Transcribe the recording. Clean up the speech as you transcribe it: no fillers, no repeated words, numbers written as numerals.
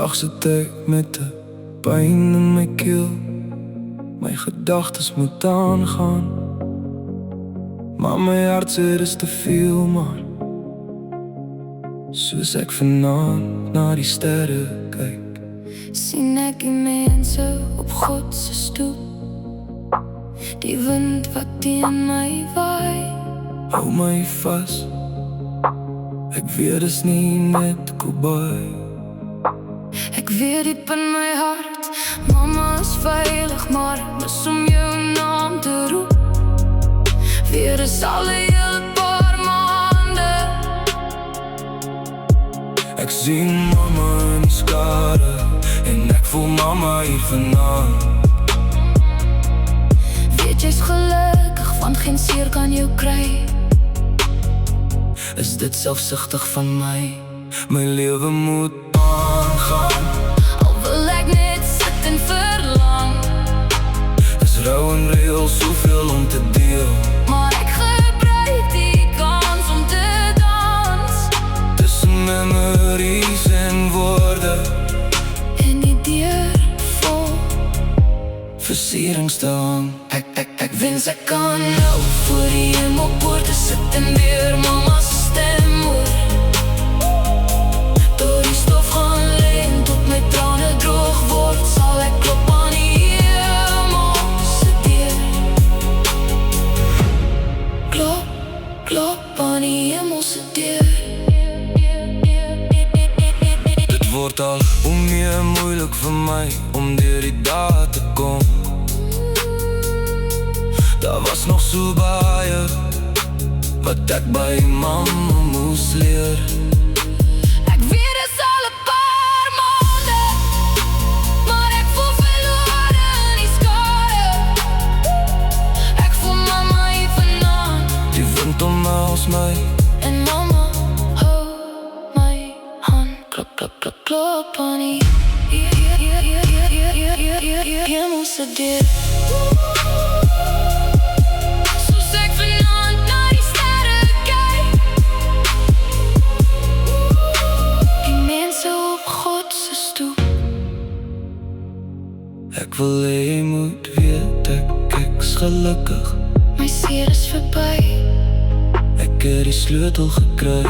Vandag sit ek met 'n pyn in my keel. My gedagtes moet aangaan, maar my hart sê dis te veel. Maar soos ek vanaand na die sterre kyk, sien ek die mense op God se stoep, die wind wat teen my waai. Hou my vas, ek weet dis nie net Kobai. Ek weet diep in my hart, mama is veilig, maar mis om jou naam te roep. Weer is al 'n hele paar maande. Ek sien mama in die skare, en ek voel mama hier vanaand. Weet jy's gelukkig, want geen seer kan jou kry. Is dit selfsugtig van my? My lewe moet aangaan, Al wil ek net sit en verlang, is rou en reël soveel om te deel. maar ek gebruik die kans om te dans. Tussen memories en woorde, En die deur vol versierings te hang. Ek wens ek kan nou voor die hemelpoorte sit en weer mama se stem hoor. Door die stof gaan lê en tot my trane droog word, sal ek klop aan die hemel se deur. Klop, klop aan die hemel se deur. Dit word al hoe meer moeilik vir my om deur die dae te kom. Daar was nog so baie wat ek by mamma moes leer. Ek weet dis al 'n paar maande, maar ek voel verlore in die skare. Ek voel mama hier vanaand, Die wind omhels my, en mama hou my hand. Klop, klop, klop, klop aan die hemel se deur. Soos ek vanaand na die sterre kyk, die mense op God se stoep. ek wil hê jy moet weet ek's gelukkig. My seer is verby. Ek het die sleutel gekry.